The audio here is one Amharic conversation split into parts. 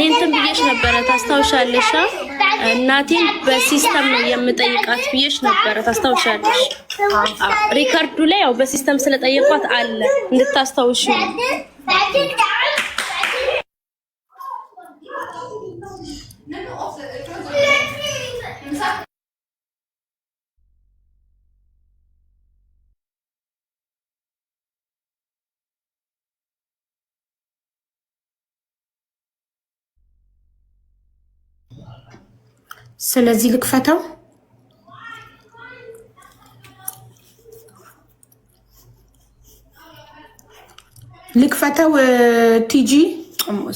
እንትን ብዬሽ ነበረ ታስታውሻለሽ? እናቴን በሲስተም ነው የምጠይቃት ብዬሽ ነበረ ታስታውሻለሽ? ሪካርዱ ላይ ያው በሲስተም ስለጠየቋት አለ እንድታስታውሽ። ስለዚህ ልክፈተው ቲጂ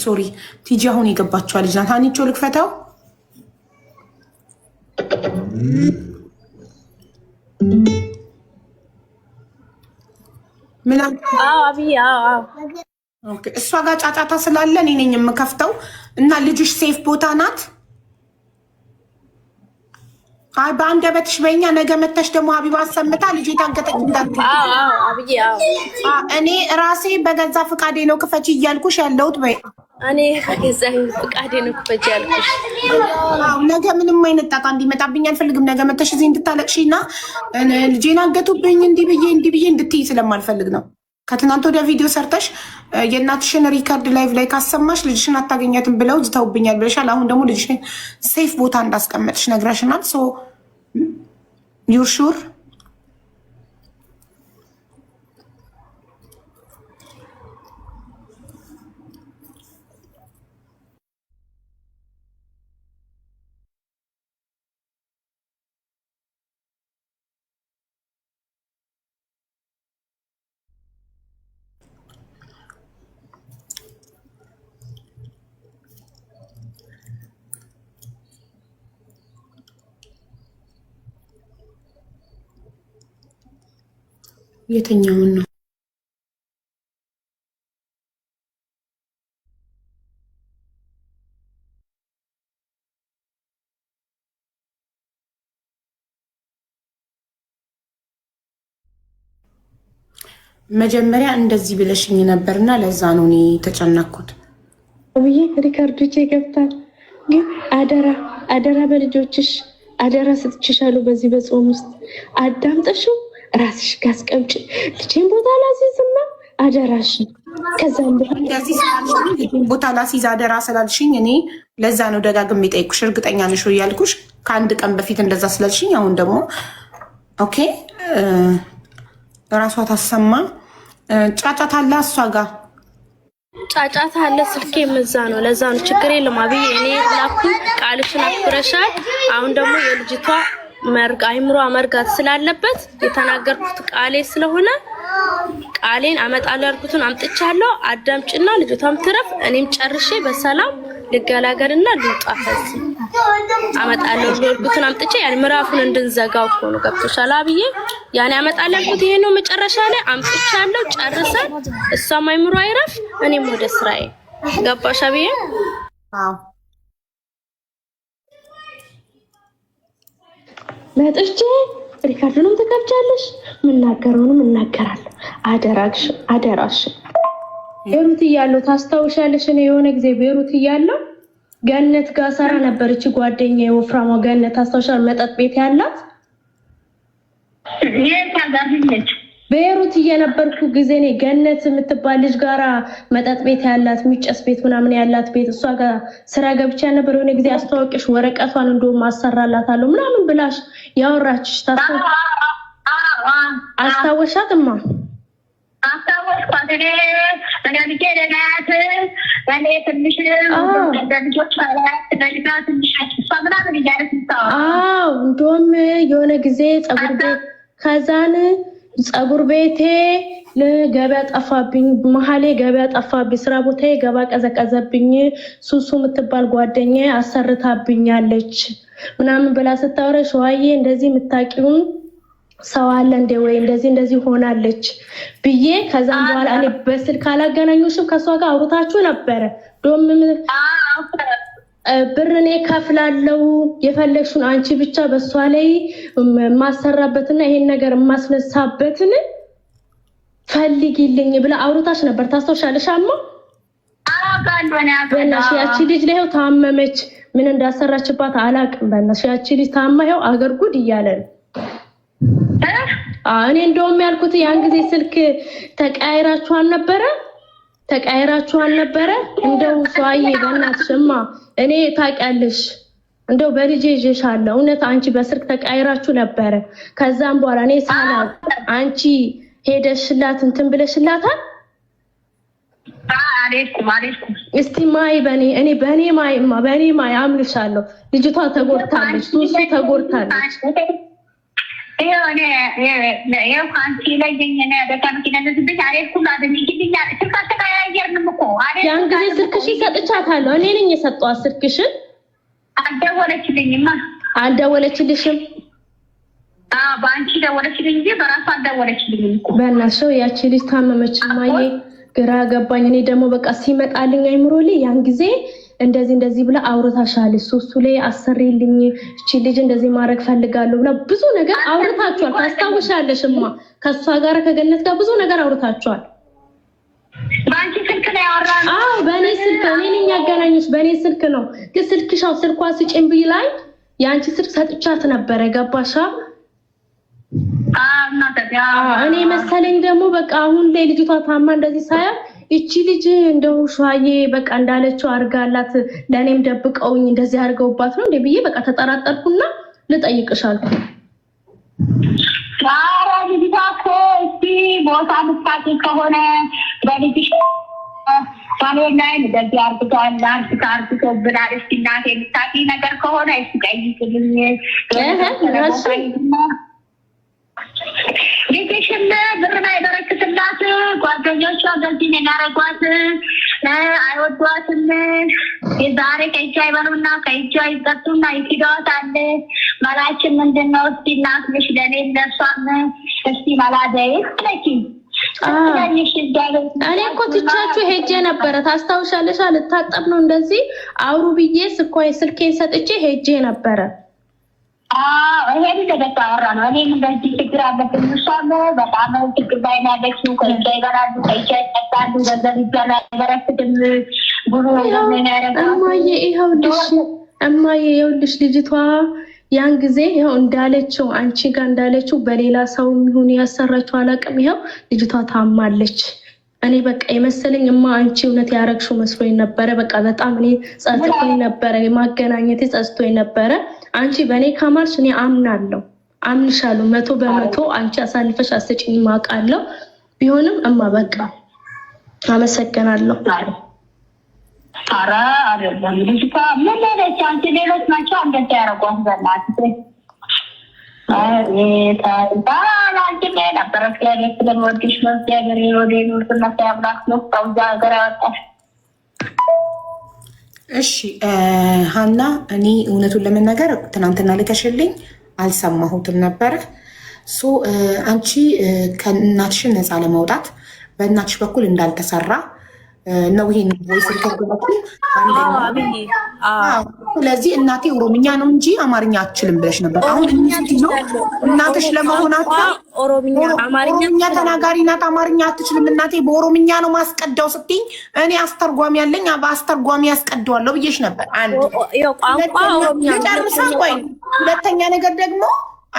ሶሪ ቲጂ አሁን የገባችው ልጅ ናት። አንቺ ልክፈተው ምን ኦኬ እሷ ጋር ጫጫታ ስላለ እኔ ነኝ የምከፍተው እና ልጅሽ ሴፍ ቦታ ናት። አይ በአንደበትሽ በእኛ ነገ መተሽ ደግሞ ሀቢባ አሰምታ ልጅ ታንከተክ እንዳትይ። አብዬ እኔ ራሴ በገዛ ፍቃዴ ነው ክፈች እያልኩሽ ያለሁት በይ። እኔ በገዛ ፍቃዴ ነው ክፈች ያልኩሽ። ነገ ምንም አይነት ጣጣ እንዲመጣብኝ አልፈልግም። ነገ መተሽ እዚህ እንድታለቅሺና ልጄን አገቱብኝ እንዲህ ብዬ እንድትይ ስለማልፈልግ ነው። ከትናንት ወዲያ ቪዲዮ ሰርተሽ የእናትሽን ሪካርድ ላይቭ ላይ ካሰማሽ ልጅሽን አታገኛትም ብለው ዝተውብኛል ብለሻል። አሁን ደግሞ ልጅሽን ሴፍ ቦታ እንዳስቀመጥሽ ነግረሽናል። ሶ ዩር ሹር? የትኛውን ነው? መጀመሪያ እንደዚህ ብለሽኝ ነበርና ለዛ ነው እኔ ተጨነኩት። አብዬ ሪካርዶቼ ገብታል። ግን አደራ በልጆችሽ አደራ ስትችሻሉ። በዚህ በጾም ውስጥ አዳምጠሽው ራስሽ ጋስቀምጪ። ልጄን ቦታ ላሲዝና አደራሽ። ከዛም በኋላ እንደዚህ ስላልሽኝ ልጄን ቦታ ላሲዝ አደራ ስላልሽኝ እኔ ለዛ ነው ደጋግሜ ጠይቁሽ። እርግጠኛ ነሽ ያልኩሽ ከአንድ ቀን በፊት እንደዛ ስላልሽኝ አሁን ደግሞ ኦኬ ራሷ ታሰማ። ጫጫታ አለ እሷ ጋር ጫጫታ አለ። ስልኬ መዛ ነው ለዛ ነው። ችግር የለም አብዬ እኔ ላኩ ቃልሽን አክብረሻል። አሁን ደግሞ የልጅቷ አይምሯ መርጋት ስላለበት የተናገርኩት ቃሌ ስለሆነ ቃሌን አመጣለሁ ያልኩትን አምጥቻለሁ። አዳምጭና ልጅቷም ትረፍ እኔም ጨርሼ በሰላም ልገላገልና ልውጣ። ከዚህ አመጣለሁ ያልኩትን አምጥቼ ያን ምዕራፉን እንድንዘጋው እኮ ነው። ገብቶሻል አብዬ? ያን አመጣለሁ ያልኩት ይሄ ነው። መጨረሻ ላይ አምጥቻለሁ ጨርሰን እሷም አይምሯ አይረፍ እኔም ወደ ስራዬ። ገባሽ አብዬ? አዎ መጥቼ ሪካርዱንም ትከፍቻለሽ፣ ምናገረውንም እናገራለሁ። አደራሽ ቤሩት እያለሁ ታስታውሻለሽ? እኔ የሆነ ጊዜ ቤሩት እያለሁ ገነት ጋር ሰራ ነበረች ጓደኛዬ፣ ወፍራማ ገነት ታስታውሻለሽ? መጠጥ ቤት ያላት ቤሩት እየነበርኩ ጊዜ እኔ ገነት የምትባል ልጅ ጋራ መጠጥ ቤት ያላት ሚጨስ ቤት ምናምን ያላት ቤት እሷ ጋር ስራ ገብቻ ነበር። የሆነ ጊዜ አስተዋወቅሽ ወረቀቷን እንደውም አሰራላታለሁ ምናምን ብላሽ ያወራችሽ አስታወሻትማ? አስታወስኳት። እኔ ልጄናት እኔ ትንሽ ልጆች ትንሽ ምናምን እያለች እንደውም የሆነ ጊዜ ፀጉር ቤት ከዛን ፀጉር ቤቴ ለገበያ ጠፋብኝ፣ መሀሌ ገበያ ጠፋብኝ፣ ስራ ቦታዬ ገባ ቀዘቀዘብኝ፣ ሱሱ የምትባል ጓደኛዬ አሰርታብኛለች ምናምን ብላ ስታወራ ሸዋዬ እንደዚህ የምታውቂውን ሰው አለ እንደ ወይ እንደዚህ ሆናለች ብዬ ከዛም በኋላ እኔ በስልክ አላገናኙሽም ከሷ ጋር አውርታችሁ ነበረ። ዶም ብርኔ ከፍላለው የፈለግሽውን አንቺ ብቻ በሷ ላይ ማሰራበትና ይሄን ነገር ማስነሳበትን ፈልጊልኝ ብላ አውርታሽ ነበር። ታስታውሻለሽ? አማ በእናትሽ ያቺ ልጅ ላይ ታመመች። ምን እንዳሰራችባት አላቅም። በእናትሽ ያቺ ልጅ ታማ ይኸው አገር ጉድ እያለ ነው። እኔ እንደውም ያልኩት ያን ጊዜ ስልክ ተቀያይራችሁ አልነበረ? እንደው ሷዬ በእናትሽማ እኔ ታውቂያለሽ እንደው በልጄ ይዤሻለሁ። እውነት አንቺ በስልክ ተቀያይራችሁ ነበረ። ከዛም በኋላ እኔ ሳላውቅ አንቺ ሄደሽላት እንትን ብለሽላታል። እስቲ ማይ በኔ ማይ አምልሻለሁ። ልጅቷ ተጎድታለች፣ ሱሱ ተጎድታለች። ያን ጊዜ ስልክሽን ሰጥቻታለሁ። እኔ ነኝ የሰጠኋት ስልክሽን። አልደወለችልሽም? በአንቺ ደወለችልኝ እንጂ በራሷ አልደወለችልኝም እኮ። በእናትሽ ያቺ ልጅ ታመመች። ማዬ ግራ ገባኝ። እኔ ደግሞ በቃ ሲመጣልኝ አይምሮ ላይ ያን ጊዜ እንደዚህ ብላ አውርታሻለች። ሶስቱ ላይ አሰሪልኝ እቺ ልጅ እንደዚህ ማድረግ ፈልጋለሁ ብላ ብዙ ነገር አውርታችኋል። ታስታውሻለሽማ? ከሷ ጋር ከገነት ጋር ብዙ ነገር አውርታችኋል። በአንቺ ስልክ ነው ያወራነው? አዎ በእኔ ስልክ። እኔ ነኝ ያገናኘሽ፣ በእኔ ስልክ ነው። ግን ስልክሻው ስልኳ ስጪኝ ብይ ላይ የአንቺ ስልክ ሰጥቻት ነበረ። ገባሻ? እኔ መሰለኝ ደግሞ በቃ አሁን ላይ ልጅቷ ታማ እንደዚህ ሳያ እቺ ልጅ እንደው ሸዋዬ በቃ እንዳለችው አርጋላት ለኔም ደብቀውኝ እንደዚህ አርገውባት ነው እንዴ ብዬ በቃ ተጠራጠርኩና ልጠይቅሽ አልኩ። ልጅቷ እኮ እስቲ ቦታ ምሳሌ ከሆነ በልጅሽ ባሎናይ እንደዚህ አርግቶ ብላል። እስቲ እናቴ ምሳሌ ነገር ከሆነ እስቲ ጠይቅልኝ። ልጅሽም ብር አይበረክትላት፣ ጓደኞቿ በዚህ ነው ያደረጓት፣ አይወዷትም። የዛሬ ከእጇ ይበሉና ከእጇ ይጠጡና ይክዷታል። መላችን ምንድን ነው? እስቲ እናት ነሽ ለእኔ ለእሷም እስቲ መላደይ ስለኪ እኔ እኮ ትቻችሁ ሄጄ ነበረ። ታስታውሻለሽ? ልታጠብ ነው እንደዚህ አውሩ ብዬ ስልኬን ሰጥቼ ሄጄ ነበረ። ይሄን እንደገና አወራ ነው። እኔም እንደዚህ ችግር አለብኝ። እሷም በጣም ችግር ላይ ነው ያለችው። ከእጇ ይበላሉ፣ ከእጇ ይጠጣሉ፣ ገንዘብ ይበላል፣ አይበረክትም ብሎ እማዬ ይኸውልሽ ልጅቷ ያን ጊዜ ይኸው እንዳለችው አንቺ ጋር እንዳለችው በሌላ ሰው ይሁን ያሰራችው አላውቅም። ይኸው ልጅቷ ታማለች። እኔ በቃ የመሰለኝ አንቺ እውነት ያረግሽው መስሎኝ ነበረ። በቃ በጣም እኔ ጸጽቶኝ ነበረ፣ ማገናኘት ጸጽቶኝ ነበረ። አንቺ በእኔ ካማልሽ እኔ አምንሻለሁ 100% አንቺ አሳልፈሽ አስጭኝ ማውቃለሁ። ቢሆንም በቃ አመሰግናለሁ። ኧረ አይደለም ልጅቷ ምን ለለች? አንቺ ሌሎች ናቸው እንደዛ ያደረጓት። በእናትህ እሺ ሀና፣ እኔ እውነቱን ለመናገር ትናንትና ልከሽልኝ አልሰማሁትም ነበረ። አንቺ ከእናትሽን ነፃ ለማውጣት በእናትሽ በኩል እንዳልተሰራ ነው ይሄን ቮይስ ሪከርድ። ስለዚህ እናቴ ኦሮምኛ ነው እንጂ አማርኛ አትችልም ብለሽ ነበር። አሁን እናትሽ ለመሆናቸው ኦሮምኛ ተናጋሪ ናት፣ አማርኛ አትችልም። እናቴ በኦሮምኛ ነው ማስቀዳው ስትይኝ እኔ አስተርጓሚ ያለኝ በአስተርጓሚ ያስቀደዋለሁ ብዬሽ ነበር። ጨርሳ ቆይ። ሁለተኛ ነገር ደግሞ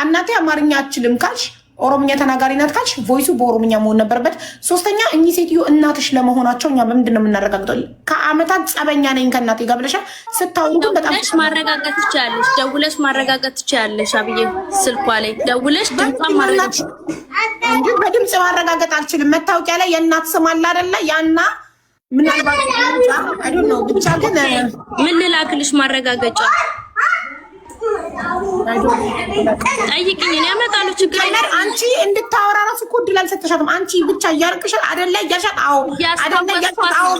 እናቴ አማርኛ አትችልም ካልሽ ኦሮምኛ ተናጋሪ ናት ካልሽ ቮይሱ በኦሮምኛ መሆን ነበረበት። ሶስተኛ እኚህ ሴትዮ እናትሽ ለመሆናቸው እኛ በምንድን ነው የምናረጋግጠው? ከአመታት ጸበኛ ነኝ ከእናቴ ጋር ብለሻል። ስታወሩ ግን በጣም ማረጋገጥ ትችያለሽ፣ ደውለሽ ማረጋገጥ ትችያለሽ። አብዬ ስልኳ ላይ ደውለሽ ድምጿን ማረጋገጥ እንጂ በድምጽ ማረጋገጥ አልችልም። መታወቂያ ላይ የእናት ስም አለ አይደለ? ያና ምናልባት አይዶን ነው ብቻ ግን ምን ልላክልሽ ማረጋገጫ ጠይቅኝ፣ እኔ አመጣለሁ። ችግር የለም። አንቺ እንድታወራ ራሱ እኮ እድል አልሰጠሻትም። አንቺ ብቻ እያርቅሽ አይደለ? እያልሻት አዎ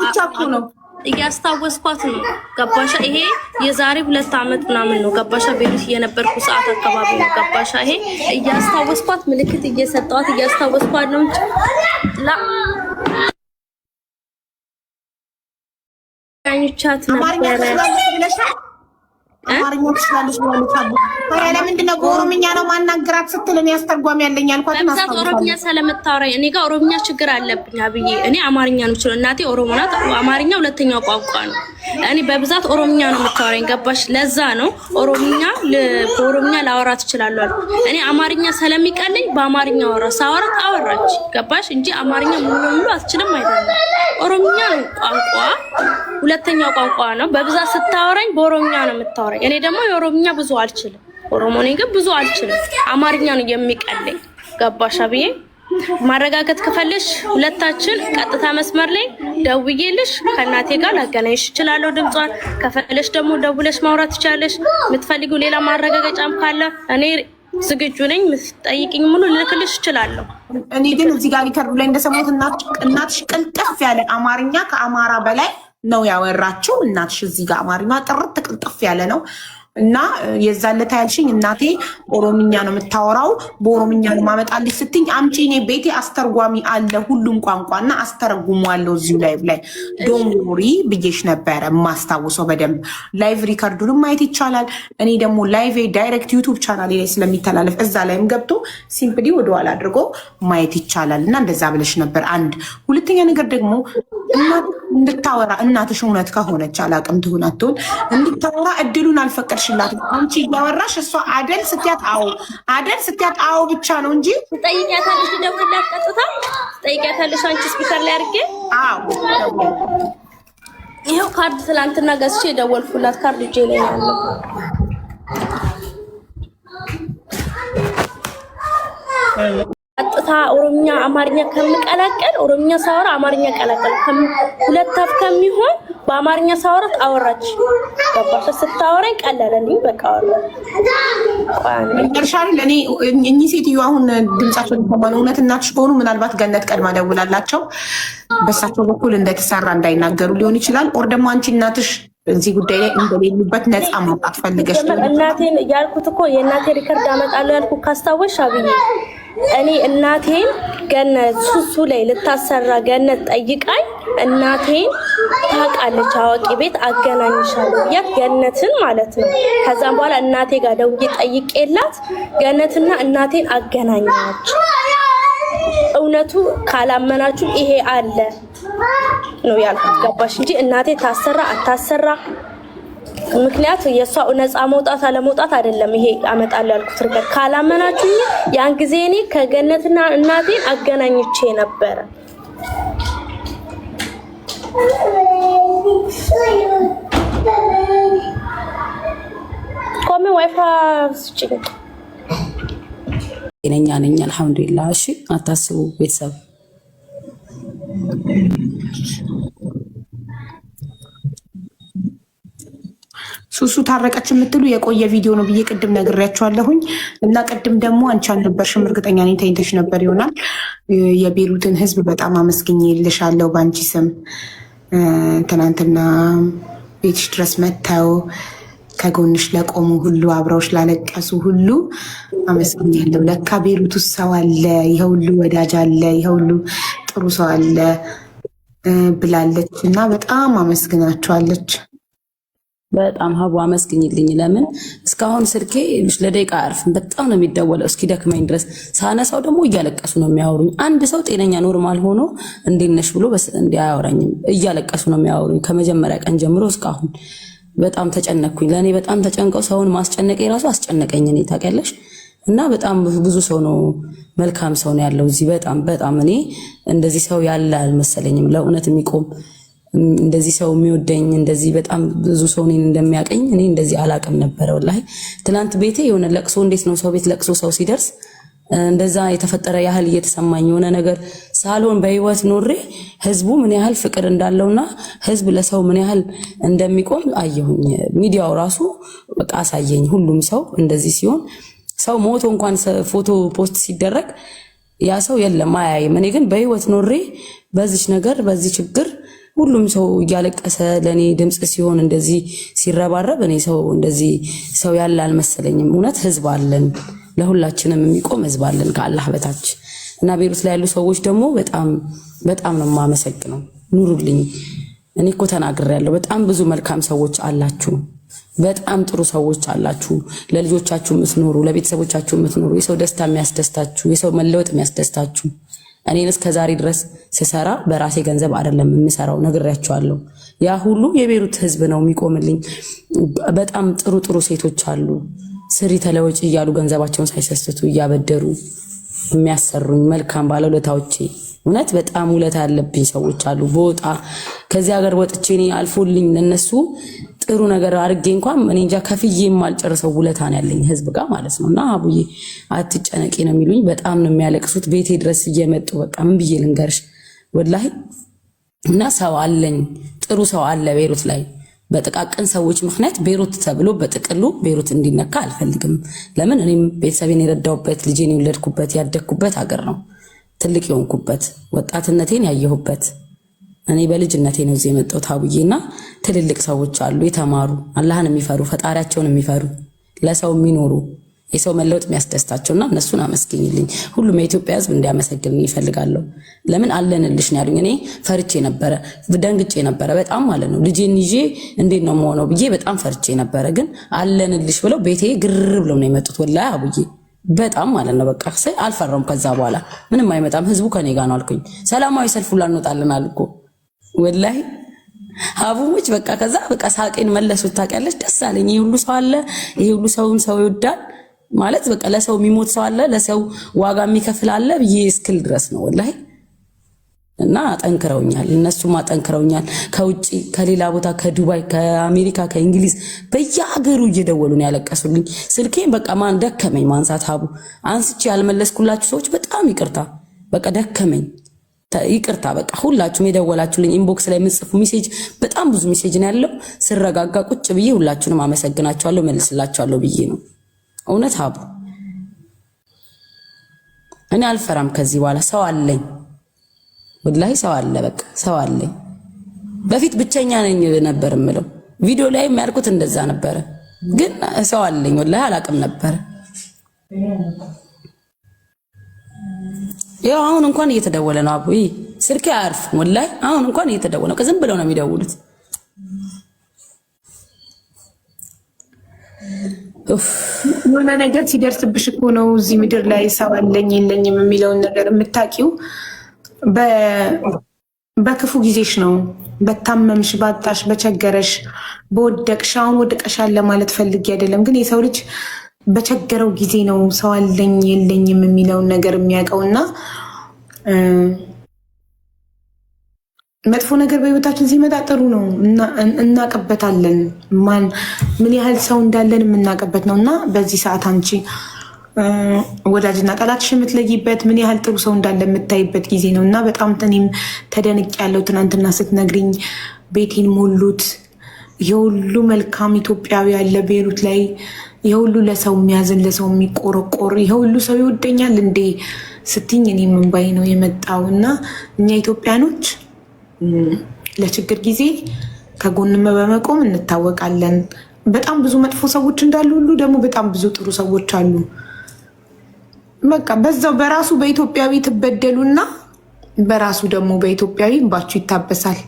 ብቻ እኮ ነው እያስታወስኳት ነው። ገባሻ? ይሄ የዛሬ 2 አመት ምናምን ነው። ገባሻ? ቤት የነበርኩ ሰዓት አካባቢ ነው። ገባሻ? ይሄ እያስታወስኳት ምልክት እየሰጠኋት እያስታወስኳት ነው እንጂ ቻት ነበረ አማርኛ ትችላለች ብላለች። ታዲያ ለምንድን ነው በኦሮምኛ ነው ማናገራት ስትል እኔ አስተርጓሚ ያለኝ አልኳት። በብዛት ኦሮምኛ ስለምታወራኝ እኔ ጋር ኦሮምኛ ችግር አለብኝ አብዬ። እኔ አማርኛ ነው የምችለው። እናቴ ኦሮሞ ናት። አማርኛ ሁለተኛው ቋንቋ ነው። እኔ በብዛት ኦሮምኛ ነው የምታወራኝ። ገባሽ? ለዛ ነው በኦሮምኛ ላወራ ትችላለሁ። እኔ አማርኛ ስለሚቀለኝ በአማርኛ አወራች። ገባሽ? እንጂ አማርኛ ሙሉ ለሙሉ አትችልም አይደለም። ኦሮምኛ ነው ቋንቋ፣ ሁለተኛው ቋንቋ ነው። በብዛት ስታወራኝ በኦሮምኛ ነው የምታወራኝ። እኔ ደግሞ የኦሮምኛ ብዙ አልችልም። ኦሮሞ ነኝ ግን ብዙ አልችልም። አማርኛ ነው የሚቀለኝ። ገባሽ አብዬ? ማረጋገጥ ከፈለሽ ሁለታችን ቀጥታ መስመር ላይ ደውዬልሽ ከእናቴ ጋር ላገናኝሽ እችላለሁ ድምጿን። ከፈለሽ ደግሞ ደውለሽ ማውራት ትችላለሽ። የምትፈልጊው ሌላ ማረጋገጫም ካለ እኔ ዝግጁ ነኝ። የምትጠይቂኝ ሙሉ ልልክልሽ እችላለሁ። እኔ ግን እዚህ ጋር ሊከርዱ ላይ እንደሰማሁት እናትሽ ቅልጥፍ ያለ አማርኛ ከአማራ በላይ ነው ያወራችው። እናትሽ እዚህ ጋር አማርኛ ጥርት ቅልጥፍ ያለ ነው እና የዛለታ ያልሽኝ እናቴ ኦሮምኛ ነው የምታወራው በኦሮምኛ ነው ማመጣልሽ ስትኝ አምጪ እኔ ቤቴ አስተርጓሚ አለ ሁሉም ቋንቋና አስተረጉሟለሁ እዚሁ ላይቭ ላይ ዶንጎሪ ብዬሽ ነበረ ማስታውሰው በደንብ ላይቭ ሪከርዱንም ማየት ይቻላል። እኔ ደግሞ ላይቭ ዳይሬክት ዩቱብ ቻናል ላይ ስለሚተላለፍ እዛ ላይም ገብቶ ሲምፕሊ ወደኋላ አድርጎ ማየት ይቻላል እና እንደዛ ብለሽ ነበር። አንድ ሁለተኛ ነገር ደግሞ እንድታወራ እናትሽ እውነት ከሆነች አላቅም ትሁን አትሁን እንድታወራ እድሉን አልፈቀድሽላትም። አንቺ እያወራሽ እሷ አደል ስትያት አዎ ብቻ ነው እንጂ ትጠይቂያታለሽ። ደውልላት ቀጥታ ትጠይቂያታለሽ። አንቺ ስፒከር ላይ አድርጌ ይኸው ካርድ ትላንትና ገዝቼ የደወልኩላት ካርድ እጄ ላይ ያለው ቀጥታ ኦሮምኛ አማርኛ ከምቀላቀል ኦሮምኛ ሳወራ አማርኛ ቀላቀል ሁለት አፍ ከሚሆን በአማርኛ ሳወራት አወራች። ገባሽ? ስታወራኝ ቀለለልኝ። በቃ እርሻል እኔ እኚህ ሴትዮ አሁን ድምጻቸው ተሰማን። እውነት እናትሽ ከሆኑ ምናልባት ገነት ቀድማ ደውላላቸው በሳቸው በኩል እንደተሰራ እንዳይናገሩ ሊሆን ይችላል። ኦር ደግሞ አንቺ እናትሽ እዚህ ጉዳይ ላይ እንደሌሉበት ነፃ ማውጣት ፈልገሽ እናቴን ያልኩት እኮ የእናቴ ሪከርድ አመጣለሁ ያልኩት ካስታወሽ አብዬ እኔ እናቴን ገነት ሱሱ ላይ ልታሰራ ገነት ጠይቃኝ እናቴን ታውቃለች አዋቂ ቤት አገናኝሻለሁ ብያት ገነትን ማለት ነው። ከዛም በኋላ እናቴ ጋር ደውዬ ጠይቄላት ገነትና እናቴን አገናኛች። እውነቱ ካላመናችሁ ይሄ አለ ነው ያልኩት። ገባሽ? እንጂ እናቴ ታሰራ አታሰራ ምክንያቱ የሷ ነፃ መውጣት አለመውጣት አይደለም። ይሄ አመጣለሁ ያልኩት ርቀት ካላመናችሁ ያን ጊዜ እኔ ከገነትና እናቴን አገናኝቼ ነበረ። ቆሜ ዋይፋይ ስጭኝ። ጤነኛ ነኝ አልሐምዱሊላህ። እሺ አታስቡ ቤተሰብ። ሱሱ ታረቀች የምትሉ የቆየ ቪዲዮ ነው ብዬ ቅድም ነግሬያቸዋለሁኝ። እና ቅድም ደግሞ አንቺ አልነበርሽም እርግጠኛ ነኝ ተኝተሽ ነበር ይሆናል። የቤሩትን ሕዝብ በጣም አመስግኜልሻለሁ በአንቺ ስም። ትናንትና ቤትሽ ድረስ መጥተው ከጎንሽ ለቆሙ ሁሉ አብረውሽ ላለቀሱ ሁሉ አመስግኛለሁ። ለካ ቤሩት ውስጥ ሰው አለ፣ ይሄ ሁሉ ወዳጅ አለ፣ ይሄ ሁሉ ጥሩ ሰው አለ ብላለች እና በጣም አመስግናቸዋለች። በጣም ሀቡ አመስግኝልኝ። ለምን እስካሁን ስልኬ ለደቂቃ አያርፍም። በጣም ነው የሚደወለው እስኪ ደክመኝ ድረስ። ሳነሳው ደግሞ እያለቀሱ ነው የሚያወሩኝ። አንድ ሰው ጤነኛ ኖርማል ሆኖ እንዴት ነሽ ብሎ እንዲያወራኝም እያለቀሱ ነው የሚያወሩኝ ከመጀመሪያ ቀን ጀምሮ እስካሁን። በጣም ተጨነቅኩኝ። ለእኔ በጣም ተጨንቀው ሰውን ማስጨነቅ የራሱ አስጨነቀኝ። እኔ ታውቂያለሽ። እና በጣም ብዙ ሰው ነው መልካም ሰው ነው ያለው እዚህ። በጣም እኔ እንደዚህ ሰው ያለ አልመሰለኝም ለእውነት የሚቆም እንደዚህ ሰው የሚወደኝ እንደዚህ በጣም ብዙ ሰው እኔን እንደሚያቀኝ እኔ እንደዚህ አላቅም ነበረ ወላሂ። ትናንት ቤቴ የሆነ ለቅሶ እንዴት ነው ሰው ቤት ለቅሶ ሰው ሲደርስ እንደዛ የተፈጠረ ያህል እየተሰማኝ የሆነ ነገር ሳልሆን በህይወት ኖሬ ህዝቡ ምን ያህል ፍቅር እንዳለውና ህዝብ ለሰው ምን ያህል እንደሚቆም አየሁኝ። ሚዲያው ራሱ በቃ አሳየኝ። ሁሉም ሰው እንደዚህ ሲሆን ሰው ሞቶ እንኳን ፎቶ ፖስት ሲደረግ ያ ሰው የለም አያይም። እኔ ግን በህይወት ኖሬ በዚህ ነገር በዚህ ችግር ሁሉም ሰው እያለቀሰ ለኔ ድምጽ ሲሆን እንደዚህ ሲረባረብ እኔ ሰው እንደዚህ ሰው ያለ አልመሰለኝም። እውነት ህዝብ አለን፣ ለሁላችንም የሚቆም ህዝብ አለን ከአላህ በታች። እና ቤሩት ላይ ያሉ ሰዎች ደግሞ በጣም ነው የማመሰግነው። ኑሩልኝ። እኔ እኮ ተናግሬያለሁ። በጣም ብዙ መልካም ሰዎች አላችሁ። በጣም ጥሩ ሰዎች አላችሁ። ለልጆቻችሁ የምትኖሩ፣ ለቤተሰቦቻችሁ የምትኖሩ፣ የሰው ደስታ የሚያስደስታችሁ፣ የሰው መለወጥ የሚያስደስታችሁ። እኔን እስከ ዛሬ ድረስ ስሰራ በራሴ ገንዘብ አይደለም የምሰራው፣ ነግሬያቸዋለሁ። ያ ሁሉ የቤሩት ህዝብ ነው የሚቆምልኝ። በጣም ጥሩ ጥሩ ሴቶች አሉ፣ ስሪ ተለወጭ እያሉ ገንዘባቸውን ሳይሰስቱ እያበደሩ የሚያሰሩኝ መልካም ባለውለታዎቼ። እውነት በጣም ውለታ ያለብኝ ሰዎች አሉ። በወጣ ከዚህ ሀገር ወጥቼ እኔ አልፎልኝ ለነሱ ጥሩ ነገር አድርጌ እንኳን እኔ እንጃ ከፍዬ የማልጨርሰው ውለታ ነው ያለኝ ህዝብ ጋር ማለት ነው። እና አቡዬ አትጨነቂ ነው የሚሉኝ። በጣም ነው የሚያለቅሱት ቤቴ ድረስ እየመጡ በቃ ምን ብዬ ልንገርሽ ወላሂ። እና ሰው አለኝ፣ ጥሩ ሰው አለ ቤሩት ላይ። በጥቃቅን ሰዎች ምክንያት ቤሩት ተብሎ በጥቅሉ ቤሩት እንዲነካ አልፈልግም። ለምን እኔም ቤተሰቤን የረዳሁበት፣ ልጄን የወለድኩበት፣ ያደግኩበት ሀገር ነው። ትልቅ የሆንኩበት፣ ወጣትነቴን ያየሁበት። እኔ በልጅነቴ ነው እዚህ የመጣሁት አቡዬና ትልልቅ ሰዎች አሉ የተማሩ፣ አላህን የሚፈሩ፣ ፈጣሪያቸውን የሚፈሩ፣ ለሰው የሚኖሩ፣ የሰው መለወጥ የሚያስደስታቸውና እነሱን አመስግኝልኝ። ሁሉም የኢትዮጵያ ህዝብ እንዲያመሰግንልኝ ይፈልጋለሁ። ለምን አለንልሽ ነው ያሉኝ። እኔ ፈርቼ ነበረ፣ ደንግጬ ነበረ በጣም ማለት ነው። ልጄን ይዤ እንዴት ነው መሆነው ብዬ በጣም ፈርቼ ነበረ። ግን አለንልሽ ብለው ቤቴ ግር ብለው ነው የመጡት ወላሂ አቡዬ በጣም ማለት ነው። በቃ አልፈራውም። ከዛ በኋላ ምንም አይመጣም ህዝቡ ከኔ ጋር ነው አልኩኝ። ሰላማዊ ሰልፍ ሁላ እንወጣለን አልኩ ወላሂ አቡሞች። በቃ ከዛ በቃ ሳቄን መለሱት። ታውቂያለሽ ደስ አለኝ። ይሄ ሁሉ ሰው አለ፣ ይሄ ሁሉ ሰውን ሰው ይወዳል ማለት በቃ ለሰው የሚሞት ሰው አለ፣ ለሰው ዋጋ የሚከፍል አለ ብዬ እስክል ድረስ ነው ወላሂ። እና አጠንክረውኛል፣ እነሱም አጠንክረውኛል። ከውጪ ከሌላ ቦታ ከዱባይ፣ ከአሜሪካ፣ ከእንግሊዝ በየሀገሩ እየደወሉ ነው ያለቀሱልኝ። ስልኬን በቃ ማን ደከመኝ ማንሳት። አቡ አንስቼ ያልመለስኩላችሁ ሰዎች በጣም ይቅርታ፣ በቃ ደከመኝ፣ ይቅርታ። በቃ ሁላችሁም የደወላችሁልኝ ኢንቦክስ ላይ የምጽፉ ሜሴጅ በጣም ብዙ ሜሴጅ ነው ያለው። ስረጋጋ ቁጭ ብዬ ሁላችሁንም አመሰግናችኋለሁ፣ መልስላችኋለሁ ብዬ ነው እውነት አቡ። እኔ አልፈራም ከዚህ በኋላ ሰው አለኝ ወላሂ ሰው አለ፣ በቃ ሰው አለኝ። በፊት ብቸኛ ነኝ ነበር የምለው፣ ቪዲዮ ላይ የሚያልኩት እንደዛ ነበረ። ግን ሰው አለኝ ወላሂ አላቅም ነበር። ያው አሁን እንኳን እየተደወለ ነው አቡ፣ ስልኬ አያርፍም ወላሂ። አሁን እንኳን እየተደወለ ነው፣ ዝም ብለው ነው የሚደውሉት። የሆነ ነገር ሲደርስብሽ እኮ ነው እዚህ ምድር ላይ ሰው አለኝ የለኝም የሚለውን ነገር የምታውቂው በክፉ ጊዜሽ ነው። በታመምሽ፣ ባጣሽ፣ በቸገረሽ፣ በወደቅሽ። አሁን ወድቀሻል ለማለት ፈልጌ አይደለም፣ ግን የሰው ልጅ በቸገረው ጊዜ ነው ሰው አለኝ የለኝም የሚለውን ነገር የሚያውቀው። እና መጥፎ ነገር በህይወታችን ሲመጣ ጥሩ ነው፣ እናቅበታለን። ምን ያህል ሰው እንዳለን የምናቅበት ነው። እና በዚህ ሰዓት አንቺ ወዳጅና ጠላትሽ የምትለይበት፣ ምን ያህል ጥሩ ሰው እንዳለ የምታይበት ጊዜ ነው። እና በጣም እኔም ተደንቅ ያለው ትናንትና ስትነግሪኝ ቤቴን ሞሉት። የሁሉ መልካም ኢትዮጵያዊ ያለ ቤሩት ላይ፣ የሁሉ ለሰው የሚያዝን ለሰው የሚቆረቆር፣ የሁሉ ሰው ይወደኛል እንዴ ስትኝ እኔ ምንባይ ነው የመጣው። እና እኛ ኢትዮጵያኖች ለችግር ጊዜ ከጎንም በመቆም እንታወቃለን። በጣም ብዙ መጥፎ ሰዎች እንዳሉ ሁሉ ደግሞ በጣም ብዙ ጥሩ ሰዎች አሉ። በቃ በዛው በራሱ በኢትዮጵያዊ ትበደሉና በራሱ ደግሞ በኢትዮጵያዊ እንባችሁ ይታበሳል።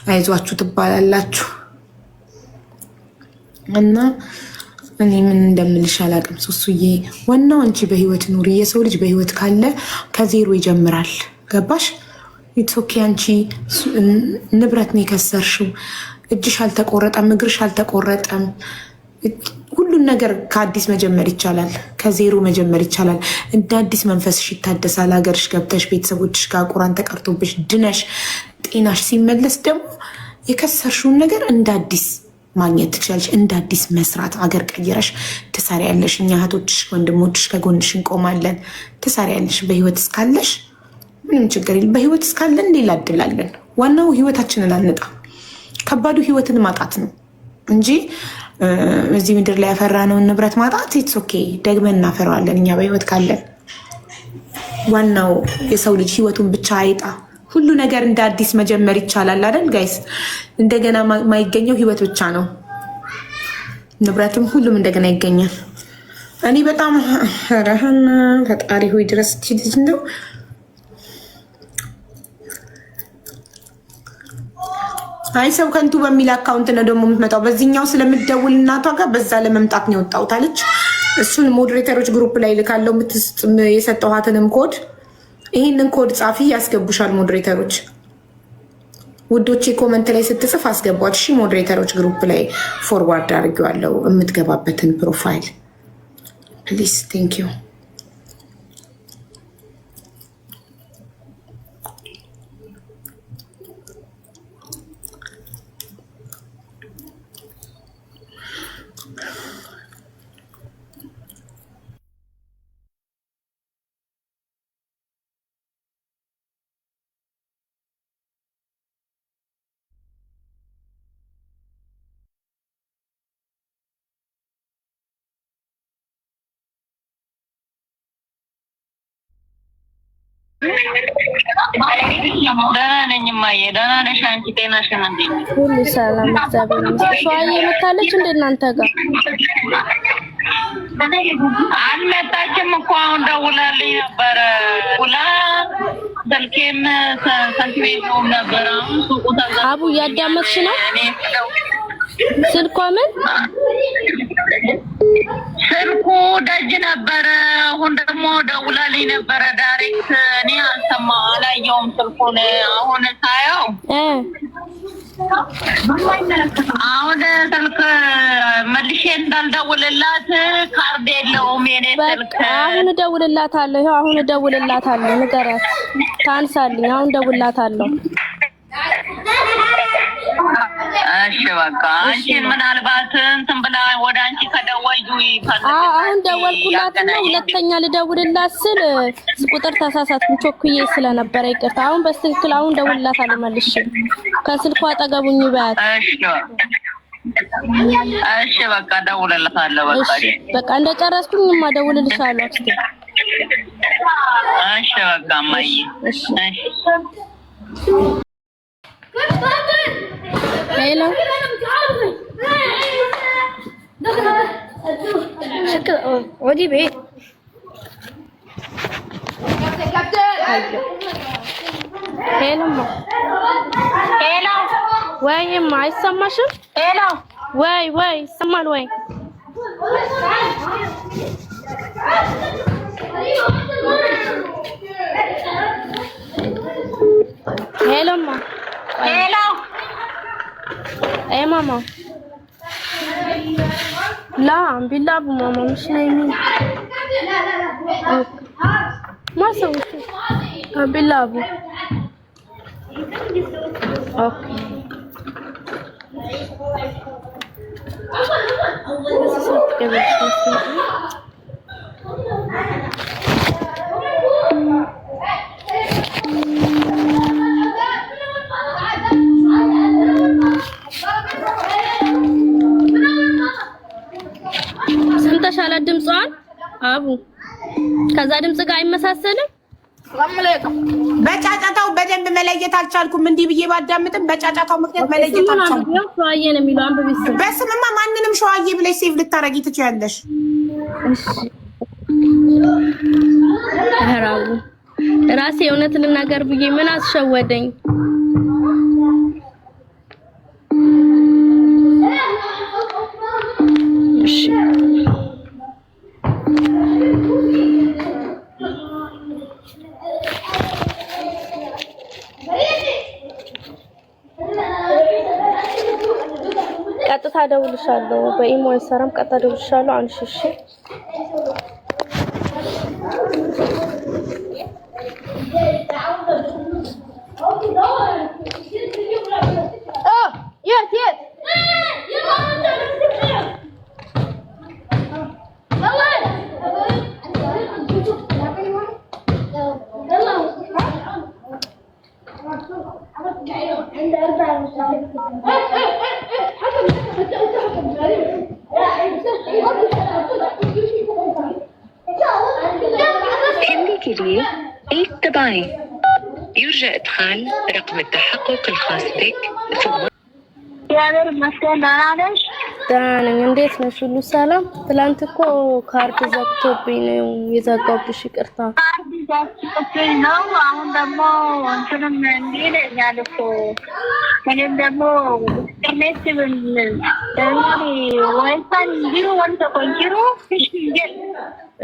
አይዟችሁ ትባላላችሁ። እና እኔ ምን እንደምልሽ አላውቅም ሱሱዬ። ዋናው አንቺ በህይወት ኑሪ። የሰው ልጅ በህይወት ካለ ከዜሮ ይጀምራል። ገባሽ? ኢትዮኬ አንቺ ንብረት ነው የከሰርሽው። እጅሽ አልተቆረጠም፣ እግርሽ አልተቆረጠም። ሁሉን ነገር ከአዲስ መጀመር ይቻላል፣ ከዜሮ መጀመር ይቻላል። እንደ አዲስ መንፈስሽ ይታደሳል። ሀገርሽ ገብተሽ ቤተሰቦችሽ ጋር ቁራን ተቀርቶብሽ ድነሽ ጤናሽ ሲመለስ ደግሞ የከሰርሽውን ነገር እንደ አዲስ ማግኘት ትችላለሽ። እንደ አዲስ መስራት፣ አገር ቀይረሽ ትሰሪያለሽ። እኛ እህቶችሽ ወንድሞችሽ ከጎንሽ እንቆማለን። ትሰሪያለሽ። በህይወት እስካለሽ ምንም ችግር የለም። በህይወት እስካለን ሌላ እድላለን። ዋናው ህይወታችንን አንጣ። ከባዱ ህይወትን ማጣት ነው እንጂ እዚህ ምድር ላይ ያፈራነውን ንብረት ማጣት ኢትስ ኦኬ፣ ደግመን እናፈራዋለን እኛ በህይወት ካለን። ዋናው የሰው ልጅ ህይወቱን ብቻ አይጣ። ሁሉ ነገር እንደ አዲስ መጀመር ይቻላል አይደል ጋይስ? እንደገና ማይገኘው ህይወት ብቻ ነው። ንብረትም ሁሉም እንደገና ይገኛል። እኔ በጣም ረሃን ፈጣሪ ሆይ ድረስ ልጅ እንደው አይ ሰው ከንቱ በሚል አካውንት ነው ደግሞ የምትመጣው። በዚህኛው ስለምትደውል እናቷ ጋር በዛ ለመምጣት ነው የወጣሁት አለች። እሱን ሞዴሬተሮች ግሩፕ ላይ ልካለው የሰጠኋትንም ኮድ ይህንን ኮድ ጻፊ ያስገቡሻል ሞዴሬተሮች ውዶቼ። ኮመንት ላይ ስትጽፍ አስገቧት እሺ። ሞዴሬተሮች ግሩፕ ላይ ፎርዋርድ አድርጌዋለሁ የምትገባበትን ፕሮፋይል ፕሊዝ። ቴንክ ዩ። ደህና ነኝ እማዬ። ደህና ነሽ አንቺ? ጤናሽን እንዴት ነው? ሁሉ ሰላም እግዚአብሔር ይመስገን። ሸዋዬ መታለች እንደ እናንተ ጋር አልመጣችም እኮ አሁን ደውላልኝ ነበረ። ውላ ስልኬም ሰንት ቤት ነው ነበረ። አሁን ሱቁ ተዘጋ። አቡ እያዳመጥሽ ነው? ስልኳ ምን ስልኩ ደጅ ነበረ። አሁን ደግሞ ደውላልኝ ነበረ ዳይሬክት። እኔ አላየውም ስልኩን። አሁን ሳየው አሁን ስልክ መልሼ እንዳልደውልላት ካርድ የለውም የኔ ስልክ። አሁን እደውልላታለሁ። ይኸው አሁን እደውልላታለሁ። ንገሪያት ታንሳልኝ። አሁን እደውልላታለሁ። እሺ በቃ አንቺን ምናልባት እንትን ብላ ወደ አንቺ ከደወልኩ ይፈልጋል። አሁን ደወልኩላትና ሁለተኛ ልደውልላት ስል ቁጥር ተሳሳትኩ ቾክዬ ስለነበረ ይቅርታ። አሁን በትክክል አሁን ደውልላታለሁ መልሼ። ከስልኳ አጠገቡኝ በያት። እሺ በቃ ደውልላታለሁ። በቃ እንደጨረስኩኝማ ደውልልሻለሁ አክስቴ። እሺ በቃ ማይ እሺ ሄሎ ودي بعيد ሄሎ ሄሎ ወይማ አይሰማሽም? ሄሎ ወይ ይሰማል ወይ? ሄሎማ ሄሎ ايه ماما لا عم بيلعبوا ماما مش نايمين ما سووا شيء عم بيلعبوا اوكي ሰምተሻል ድምጿን አቡ? ከዛ ድምጽ ጋር አይመሳሰልም። በጫጫታው በደንብ መለየት አልቻልኩም። እንዲህ ብዬ ባዳምጥም በጫጫታው ምክንያት መለየት አልቻልኩም። ሸዋዬ ነው የሚለው አንብቢስ። በስምማ ማንንም ሸዋዬ ብለሽ ሴቭ ልታረጊ ትችያለሽ። እሺ አራቡ ራሴ እውነት ልናገር ብዬ ምን አስሸወደኝ? እሺ ቀጥታ ደውልሻለሁ። በኢሞ አይሰራም። ቀጥታ ደውልሻለሁ። አንሽሽ የት حملك لي اتبعي يرجى إدخال رقم التحقق الخاص بك ثم ያበር መስከና አለሽ ዳነኝ። እንዴት ነሽ? ሁሉ ሰላም? ትላንት እኮ ካርድ ዘግቶብኝ ነው የዘጋብሽ። ይቅርታ። ካርድ እንዳስቀጥል ነው። አሁን ደግሞ እንትንም እንዲለኛል እኮ እኔም ደግሞ ኢንተርኔት ወይፋን እንጂሩ ወንተ ቆንጂሩ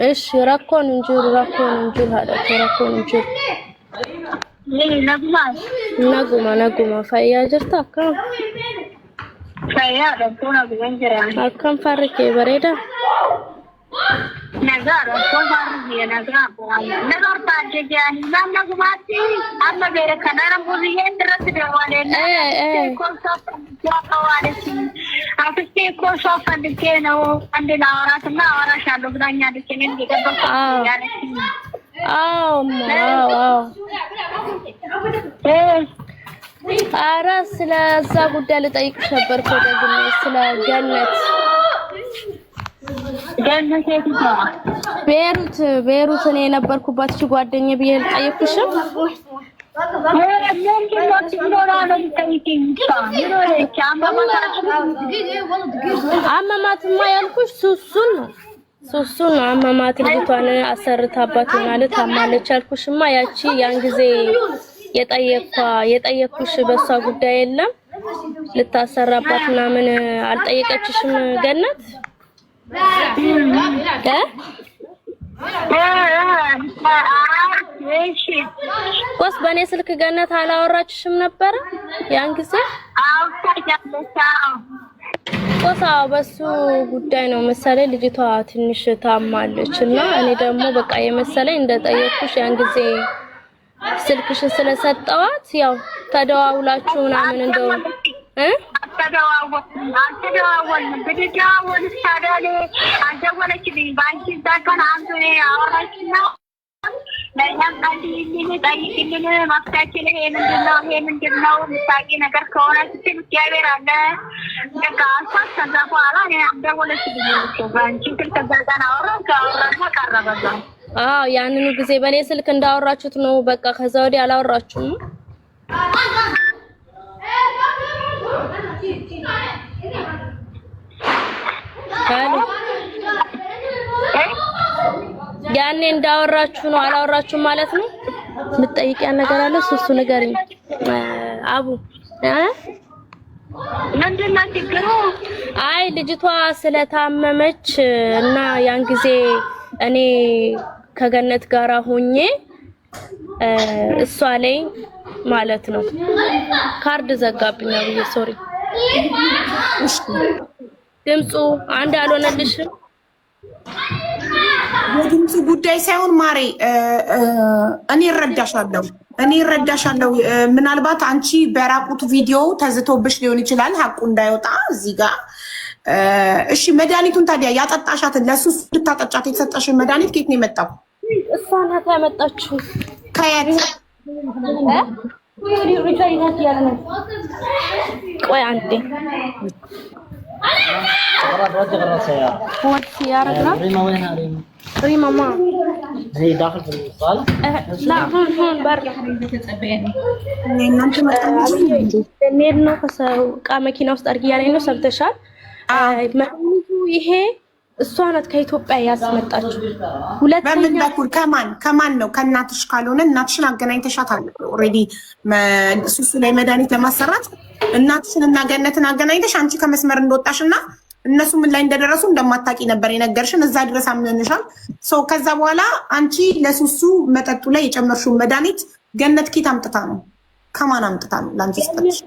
እሺ ረኮን እንጂሩ ሀደ ረኮን እንጂሩ ነጉማ ፈያ ጅርታ ፈያ ረኮና ብንጀራ አከም ፈርኬ በሬዳ ነገር ታጀጃኒ ማነጉማቲ አመ ገረ ከናረም ሁሉዬ ድረስ ደዋለና አፍስቴ እኮ ሰው ፈልጌ ነው አንድ ላወራትና አወራሻለሁ ብላኛለች። እኔም የገባሁ ያለችኝ ኧረ ስለዛ ጉዳይ ልጠይቅሽ ነበር እኮ ደግሞ ስለ ቤሩት እኔ የነበርኩባት እሺ ጓደኛዬ ብዬ ልጠይቅሽም አመማትማ ያልኩሽ ሱሱን ነው አመማት ልጅቷን አሰርታባት ማለት አማለች አልኩሽማ ያቺ ያን ጊዜ የጠየቅኩሽ በሷ ጉዳይ የለም ልታሰራባት ምናምን አልጠየቀችሽም ገነት ቆስ በኔ ስልክ ገነት አላወራችሽም ነበር ያን ጊዜ ቆሳው በሱ ጉዳይ ነው መሰለኝ ልጅቷ ትንሽ ታማለች እና እኔ ደግሞ በቃ የመሰለኝ እንደጠየቅኩሽ ያን ጊዜ ስልክሽን ስለሰጠዋት ያው ተደዋውላችሁ ምናምን እንደው አልተደዋወልንም ብትደዋወል ታዲያ አልደወለችልኝ ባንቺ ዛካን አንዱ አወራችና ለኛም አንድ ይልኝ ጠይቅልኝ ማፍታችን ይሄ ምንድነው ምሳቂ ነገር ከሆነ ስትል እግዚአብሔር አለ በቃ አሳስ ከዛ በኋላ እኔ አልደወለችልኝ ባንቺ ስልክ ከዛን አወራና ቀረበዛ ያንኑ ጊዜ በኔ ስልክ እንዳወራችሁት ነው በቃ ከዛ ወዲህ አላወራችሁም ያኔ እንዳወራችሁ ነው አላወራችሁም ማለት ነው ምትጠይቂያ ነገር አለ እሱ ንገሪኝ አቡ ምንድነው ችግሩ አይ ልጅቷ ስለታመመች እና ያን ጊዜ እኔ ከገነት ጋር ሆኜ እሷ ላይ ማለት ነው ካርድ ዘጋብኛ ብዬ ሶሪ ድምፁ አንድ አልሆነልሽም የድምፁ ጉዳይ ሳይሆን ማሬ እኔ እረዳሻለሁ ምናልባት አንቺ በራቁት ቪዲዮ ተዝቶብሽ ሊሆን ይችላል ሐቁ እንዳይወጣ እዚህ ጋር እሺ መድኃኒቱን ታዲያ ያጠጣሻትን ለሱ እንድታጠጫት የተሰጠሽን መድኃኒት ከየት ነው የመጣው እሷ ናት ያመጣችው ከየት ቆይ አንዴ هو السيارة ريما وينها ريما ما هي داخل في الصالة لا هون برا نير ነው ከሰውቃ መኪና ውስጥ አርጊያ ላይ ነው ሰብተሻል መድኃኒቱ ይሄ እሷ ናት ከኢትዮጵያ ያስመጣችው በምን በኩል ከማን ነው ከእናትሽ ካልሆነ እናትሽን አገናኝተሻታል ኦሬዲ ሱሱ ላይ መድኃኒት ለማሰራት እናትሽን እና ገነትን አገናኝተሽ አንቺ ከመስመር እንደወጣሽና እነሱ ምን ላይ እንደደረሱ እንደማታቂ ነበር የነገርሽን እዛ ድረስ አምነንሻል ሶ ከዛ በኋላ አንቺ ለሱሱ መጠጡ ላይ የጨመርሽው መድኃኒት ገነት ኪት አምጥታ ነው ከማን አምጥታ ነው ላንቺ ስጠሽ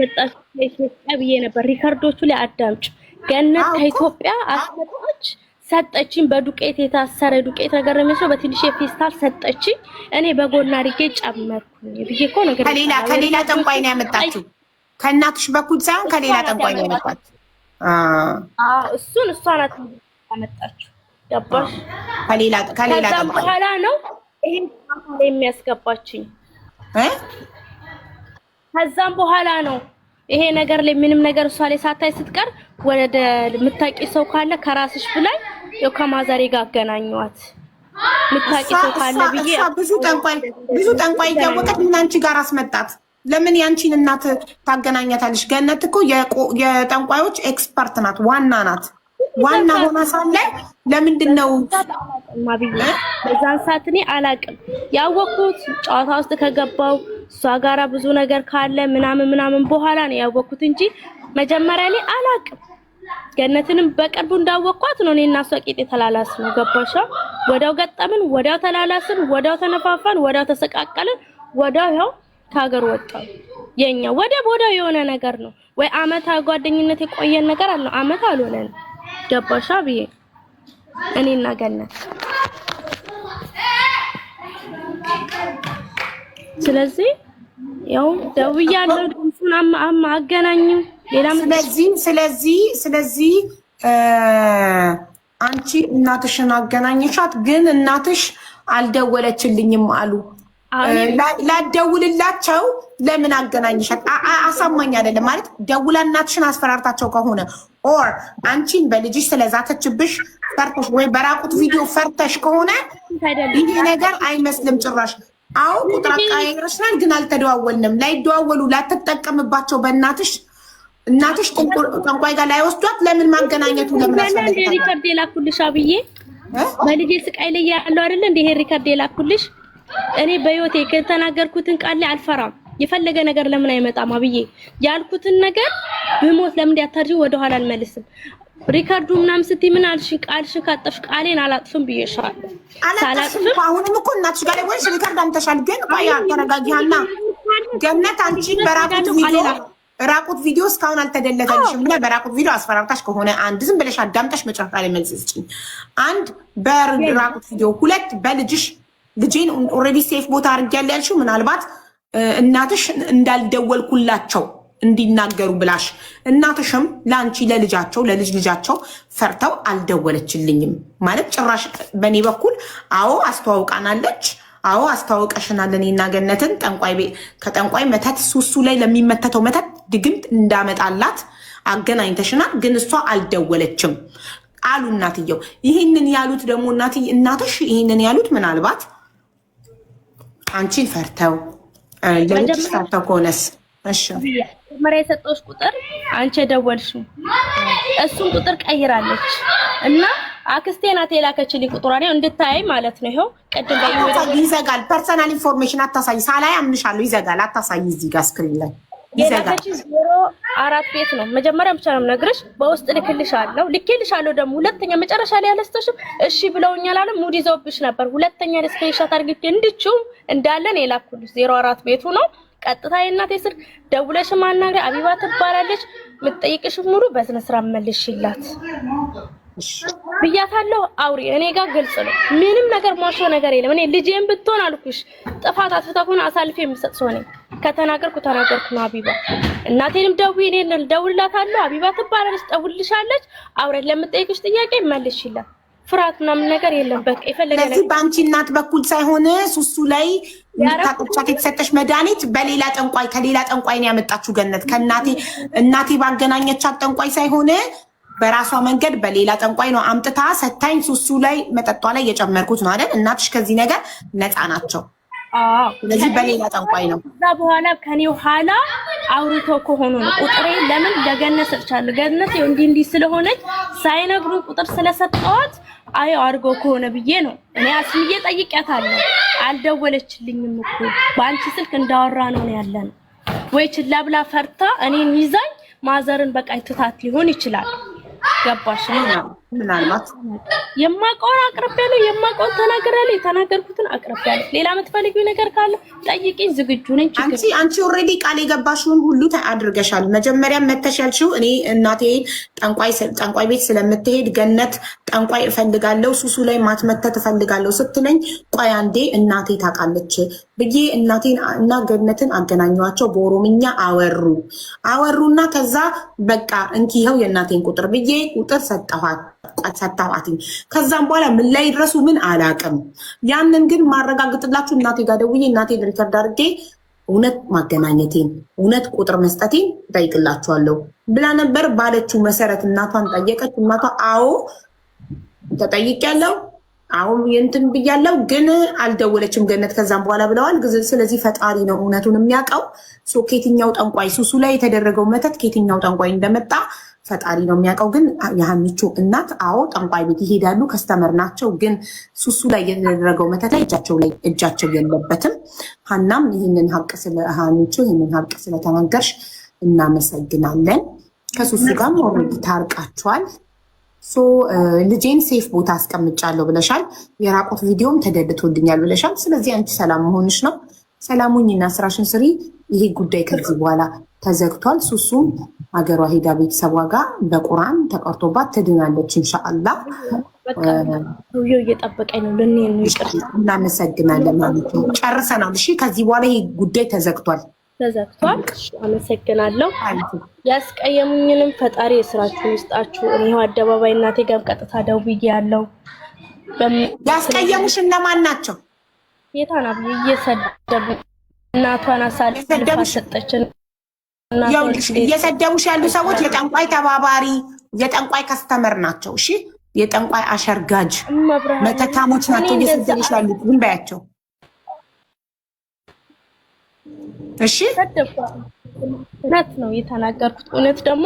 መጣሽ ኢትዮጵያ ብዬ ነበር ሪካርዶቹ ላይ አዳምጭ ገነት ከኢትዮጵያ አስመጣች ሰጠችኝ በዱቄት የታሰረ ዱቄት ነገር ነው የሚመስለው በትንሽ የፌስታል ሰጠችኝ እኔ በጎና አድርጌ ጨመርኩኝ ብዬ እኮ ነገር ከሌላ ጠንቋይ ነው ያመጣችው ከእናትሽ በኩል ሳይሆን ከሌላ ጠንቋይ ነው ያመጣችው እሱን እሷ ናት ያመጣችው ገባሽ ከሌላ ጠንቋይ በኋላ ነው ይሄን የሚያስገባችኝ ከዛም በኋላ ነው ይሄ ነገር ላይ ምንም ነገር እሷ ላይ ሳታይ ስትቀር ወደ ምታቂ ሰው ካለ ከራስሽ ብላይ ያው ከማዛሬ ጋር አገናኘዋት ምታቂ ሰው ካለ ብዬ ብዙ ጠንቋይ እያወቀች ምን አንቺ ጋር አስመጣት ለምን ያንቺን እናት ታገናኛታለሽ ገነት እኮ የጠንቋዮች ኤክስፐርት ናት ዋና ናት ዋና ሆና ሳለ ለምንድን ነው ማብዬ በዛን ሰዓት እኔ አላቅም ያወኩት ጨዋታ ውስጥ ከገባው እሷ ጋራ ብዙ ነገር ካለ ምናምን በኋላ ነው ያወኩት እንጂ መጀመሪያ ላይ አላቅም። ገነትንም በቅርቡ እንዳወኳት ነው እኔና እሷ ቂጤ ተላላስ ነው ገባሻ? ወዳው ገጠምን፣ ወዳው ተላላስን፣ ወዳው ተነፋፋን፣ ወዳው ተሰቃቀልን፣ ወዳው ያው ከሀገር ወጣው። የኛ ወዳው የሆነ ነገር ነው ወይ አመታ ጓደኝነት የቆየን ነገር አለ አመት አልሆነን ገባሻ ብዬ እኔና ገነት ስለዚህ ያው ደውያለሁ ድምፁን አገናኙ ሌላ ስለዚህ አንቺ እናትሽን አገናኘሻት ግን እናትሽ አልደወለችልኝም አሉ ላደውልላቸው ለምን አገናኝሻት አሳማኝ አይደለም ማለት ደውላ እናትሽን አስፈራርታቸው ከሆነ ኦር አንቺን በልጅሽ ስለዛተችብሽ ፈርተሽ ወይ በራቁት ቪዲዮ ፈርተሽ ከሆነ ይሄ ነገር አይመስልም ጭራሽ አው ቁጥር አቀያይረሽናል ግን አልተደዋወልንም ላይደዋወሉ ላትጠቀምባቸው በእናትሽ ጠንቋይ ጋር ላይ ወስዷት ለምን ማገናኘቱ ለምን አስፈልጋለሁ ሪከርድ የላኩልሽ አብዬ በልጄ ስቃይ ላይ ያለው አይደል እንደ ይሄ ሪከርድ የላኩልሽ እኔ በህይወቴ ከተናገርኩትን ቃል ላይ አልፈራም የፈለገ ነገር ለምን አይመጣም አብዬ ያልኩትን ነገር በሞት ለምን ያታርጂ ወደ ኋላ አልመልስም ሪካርዱ ምናምን ስትይ ምን አልሽ ቃልሽን ካጠፍሽ ቃሌን አላጥፍም ብዬሻለሁ አላጥፍም አሁንም እኮ እናትሽ ጋር ወይስ ሪካርድ አምተሻል ግን ቆያ ተረጋጊያና ገነት አንቺ በራቁት ቪዲዮ እስካሁን አልተደለተልሽም እና በራቁት ቪዲዮ አስፈራርታሽ ከሆነ አንድ ዝም ብለሽ አዳምጠሽ መጨረሻ ላይ መልስ ስጪኝ አንድ በራቁት ቪዲዮ ሁለት በልጅሽ ልጄን ኦሬዲ ሴፍ ቦታ አድርጊያለሁ ያልሽው ምናልባት እናትሽ እንዳልደወልኩላቸው እንዲናገሩ ብላሽ እናትሽም ለአንቺ ለልጅ ልጃቸው ፈርተው አልደወለችልኝም ማለት ጭራሽ በእኔ በኩል አዎ አስተዋውቃናለች አዎ አስተዋውቀሽናል እኔና ገነትን ከጠንቋይ መተት ሱሱ ላይ ለሚመተተው መተት ድግምት እንዳመጣላት አገናኝተሽናል ግን እሷ አልደወለችም አሉ እናትየው ይህንን ያሉት ደግሞ እናትሽ ይህንን ያሉት ምናልባት አንቺን ፈርተው ለልጅሽ ፈርተው ከሆነስ እሺ መሪያ የሰጠሽ ቁጥር አንቺ ደወልሽው እሱን ቁጥር ቀይራለች እና አክስቴ ናት የላከችልኝ ቁጥሯ ነው እንድታይ ማለት ነው ይሄው ቀድም ይዘጋል ፐርሰናል ኢንፎርሜሽን አታሳይ ሳላይ አምንሻለሁ ይዘጋል አታሳይ እዚህ ጋር ስክሪን ላይ ይዘጋል 04 ቤት ነው መጀመሪያ ብቻ ነው ነግርሽ በውስጥ ልክልሻለሁ ደግሞ ሁለተኛ መጨረሻ ላይ ያለስተሽም እሺ ብለውኛል አለ ሙድ ይዘውብሽ ነበር ሁለተኛ ስክሪንሾት አድርጌ እንድቹ እንዳለን የላኩልሽ 04 ቤቱ ነው ቀጥታ የእናቴ ስልክ ደውለሽ ማናገር አቢባ ትባላለች ምትጠይቅሽ ሙሉ በስነ ስርዓት መልሽላት ብያታለሁ አውሪ እኔ ጋር ግልጽ ነው ምንም ነገር ማሾ ነገር የለም እኔ ልጄን ብትሆን አልኩሽ ጥፋት አጥፍታኩን አሳልፌ የምሰጥ ሰው ነኝ ከተናገርኩ ነው አቢባ እናቴንም ደውዬ እኔ ደውልላታለሁ አቢባ ትባላለች ደውልልሻለች አውረድ ለምትጠይቅሽ ጥያቄ መልሽላት ፍራት ምናምን ነገር የለም በቃ ይፈልጋል ለዚህ ባንቺ እናት በኩል ሳይሆን ሱሱ ላይ ታቆቻት የተሰጠሽ መድኃኒት በሌላ ጠንቋይ ከሌላ ጠንቋይ ነው ያመጣችሁ ገነት እናቴ ባገናኘቻት ጠንቋይ ሳይሆን በራሷ መንገድ በሌላ ጠንቋይ ነው አምጥታ ሰታኝ ሱሱ ላይ መጠጧ ላይ የጨመርኩት ነው አይደል እናትሽ ከዚህ ነገር ነፃ ናቸው ስለዚህ በሌላ ጠንቋይ ነው እዛ በኋላ ከኔው ኋላ አውርቶ ከሆኑ ነው ቁጥሬ ለምን ለገነት ሰጥቻለሁ ገነት እንዲህ ስለሆነች ሳይነግሩ ቁጥር ስለሰጠዋት አይ አርጎ ከሆነ ብዬ ነው እኔ አስምዬ ጠይቄያታለሁ አልደወለችልኝም እኮ በአንቺ ስልክ እንዳወራ ነው ያለን ወይ ችላ ብላ ፈርታ እኔን ይዛኝ ማዘርን በቃ ትታት ሊሆን ይችላል ገባሽ ምናልባት የማቆራ አቅርቤያለሁ የማቆን ተናገራለሁ የተናገርኩትን አቅርቤያለሁ ሌላ የምትፈልጊው ነገር ካለ ጠይቂኝ ዝግጁ ነኝ አንቺ ኦሬዲ ቃል የገባሽውን ሁሉ አድርገሻል መጀመሪያ መተሽ ያልሽው እኔ እናቴ ጠንቋይ ቤት ስለምትሄድ ገነት ጠንቋይ እፈልጋለሁ ሱሱ ላይ ማትመተት እፈልጋለሁ ስትለኝ ቆይ አንዴ እናቴ ታውቃለች ብዬ እናቴን እና ገነትን አገናኘዋቸው በኦሮምኛ አወሩና ከዛ በቃ እንኪው የእናቴን ቁጥር ብዬ ቁጥር ሰጣኋት ከዛም በኋላ ምን ላይ ድረሱ ምን አላቅም ያንን ግን ማረጋግጥላችሁ እናቴ ጋር ደውዬ እናቴን ሪከርድ አድርጌ እውነት ማገናኘቴን እውነት ቁጥር መስጠቴን ጠይቅላችኋለሁ ብላ ነበር ባለችው መሰረት እናቷን ጠየቀች እናቷ አዎ ተጠይቄያለሁ አሁን እንትን ብያለሁ ግን አልደወለችም ገነት ከዛም በኋላ ብለዋል ስለዚህ ፈጣሪ ነው እውነቱን የሚያውቀው ኬትኛው ጠንቋይ ሱሱ ላይ የተደረገው መተት ኬትኛው ጠንቋይ እንደመጣ ፈጣሪ ነው የሚያውቀው። ግን የሀኒቾ እናት አዎ ጠንቋይ ቤት ይሄዳሉ፣ ከስተመር ናቸው። ግን ሱሱ ላይ የተደረገው መተት ላይ እጃቸው የለበትም። ሀናም ይህንን ሀቅ ሀኒቾ ይህንን ሀቅ ስለተናገርሽ እናመሰግናለን። ከሱሱ ጋር ኦልሬዲ ታርቃችኋል። ልጄን ሴፍ ቦታ አስቀምጫለሁ ብለሻል። የራቆት ቪዲዮም ተደልቶልኛል ብለሻል። ስለዚህ አንቺ ሰላም መሆንሽ ነው። ሰላሙኝና ስራሽን ስሪ። ይሄ ጉዳይ ከዚህ በኋላ ተዘግቷል። ሱሱም ሀገሯ ሄዳ ቤተሰቧ ጋር በቁርአን ተቀርቶባት ትድናለች ኢንሻአላህ። ሰውየው እየጠበቀኝ ነው። ልንሄድ ነው። ይቅርታ። እናመሰግናለን ማለት ነው። ጨርሰናል። እሺ፣ ከዚህ በኋላ ይሄ ጉዳይ ተዘግቷል። አመሰግናለሁ። ያስቀየሙኝንም ፈጣሪ የስራችሁን ይስጣችሁ። እኔው አደባባይ እናቴ ጋር ቀጥታ ደውዬ ያለው ያስቀየሙሽ እነማን ናቸው? የታና እየሰደቡ እናቷን አሳልፋ ሰጠችን። እየሰደቡሽ ያሉ ሰዎች የጠንቋይ ተባባሪ የጠንቋይ ከስተመር ናቸው። እሺ፣ የጠንቋይ አሸርጋጅ መተታሞች ናቸው እየሰደቡሽ ያሉት። ምን ባያቸው? እሺ፣ እውነት ነው የተናገርኩት። እውነት ደግሞ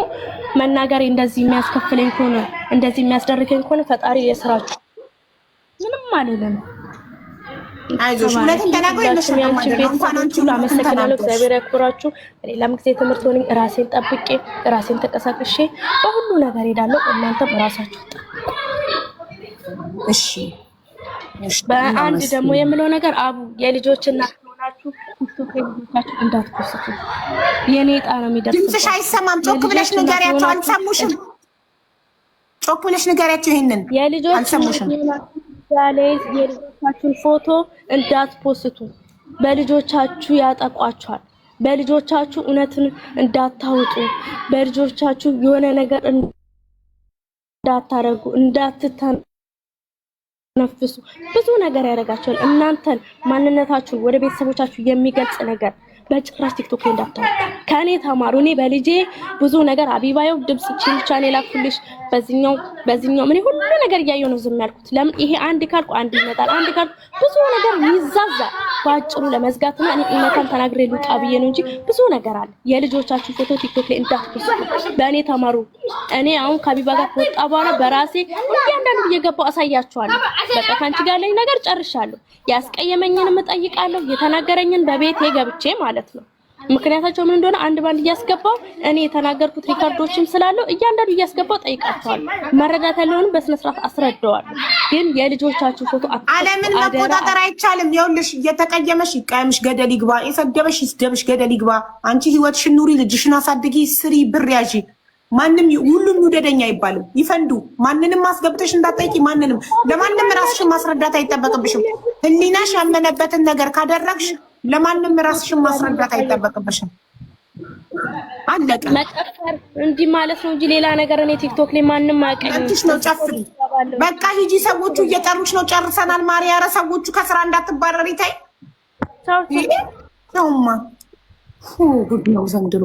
መናገር እንደዚህ የሚያስከፍለኝ ከሆነ እንደዚህ የሚያስደርገኝ ከሆነ ፈጣሪ የስራችሁ ምንም አልልም። አይዞሽ፣ እውነትን ተናግሮ አመሰግናለሁ። እግዚአብሔር ያክብራችሁ። ሌላም ጊዜ ትምህርት ሆነኝ ራሴን ጠብቄ ራሴን ተቀሳቅሼ በሁሉ ነገር ሄዳለሁ። እናንተም ራሳችሁ ጠብቁ። እሺ። በአንድ ደግሞ የምለው ነገር አቡ የልጆች እናት ሆናችሁ ቲክቶክ ልጆቻችሁ እንዳትፖስቱ። የኔ ዕጣ ነው የሚደርሰው። ድምፅሽ አይሰማም። ጮክ ብለሽ ንገሪያቸው። አልሰሙሽም። ጮክ ብለሽ ንገሪያቸው። ይሄንን አልሰሙሽም። የልጆቻችሁን ፎቶ እንዳትፖስቱ። በልጆቻችሁ ያጠቋቸዋል። በልጆቻችሁ እውነትን እንዳታወጡ። በልጆቻችሁ የሆነ ነገር እንዳታረጉ፣ እንዳትተነፍሱ። ብዙ ነገር ያደርጋቸዋል። እናንተን ማንነታችሁን ወደ ቤተሰቦቻችሁ የሚገልጽ ነገር በጭራሽ ቲክቶክ ላይ እንዳታወጡ። ከኔ ተማሩ። እኔ በልጄ ብዙ ነገር አቢባየው ድምጽ ቻኔል ላኩልሽ በዚህኛው ምን ሁሉ ነገር እያየሁ ነው ዝም ያልኩት። ለምን ይሄ አንድ ካልኩ አንድ ይመጣል፣ አንድ ካልኩ ብዙ ነገር ይዛዛል። ባጭሩ ለመዝጋትና እኔ እውነታን ተናግሬ ልውጣ ብዬ ነው እንጂ ብዙ ነገር አለ። የልጆቻችሁ ፎቶ ቲክቶክ ላይ እንዳትፖስቱ። በእኔ ተማሩ። እኔ አሁን ከአቢባ ጋር ከወጣ በኋላ በራሴ እያንዳንዱ እየገባሁ አሳያችኋለሁ። በቃ ካንቺ ጋር ላይ ነገር ጨርሻለሁ። ያስቀየመኝንም እጠይቃለሁ፣ የተናገረኝን በቤቴ ገብቼ ማለት ነው። ምክንያታቸው ምን እንደሆነ አንድ ባንድ እያስገባው እኔ የተናገርኩት ሪካርዶችም ስላለው እያንዳንዱ እያስገባው ጠይቃቸዋለሁ። መረዳት ያለውንም በስነ ስርዓት አስረዳዋለሁ። ግን የልጆቻችሁ ፎቶ ዓለምን መቆጣጠር አይቻልም። ይኸውልሽ እየተቀየመሽ ይቀየምሽ፣ ገደል ይግባ። የሰደበሽ ይስደብሽ፣ ገደል ይግባ። አንቺ ህይወትሽን ኑሪ፣ ልጅሽን አሳድጊ፣ ስሪ፣ ብር ያዢ። ማንም ሁሉም ይውደደኝ አይባልም። ይፈንዱ። ማንንም አስገብተሽ እንዳትጠይቂ። ለማንም ራስሽን ማስረዳት አይጠበቅብሽም። ህሊናሽ ያመነበትን ነገር ካደረግሽ ለማንም ራስሽን ማስረዳት አይጠበቅብሽም። አለቀ። መጨፈር እንዲህ ማለት ነው እንጂ ሌላ ነገር እኔ ቲክቶክ ላይ ማንም አያውቅም። ነው ጨፍሪ። በቃ ሂጂ። ሰዎቹ እየጠሩሽ ነው። ጨርሰናል። ማርያም ኧረ ሰዎቹ ከስራ እንዳትባረሪ ታይ። ተውማ ጉድ ነው ዘንድሮ።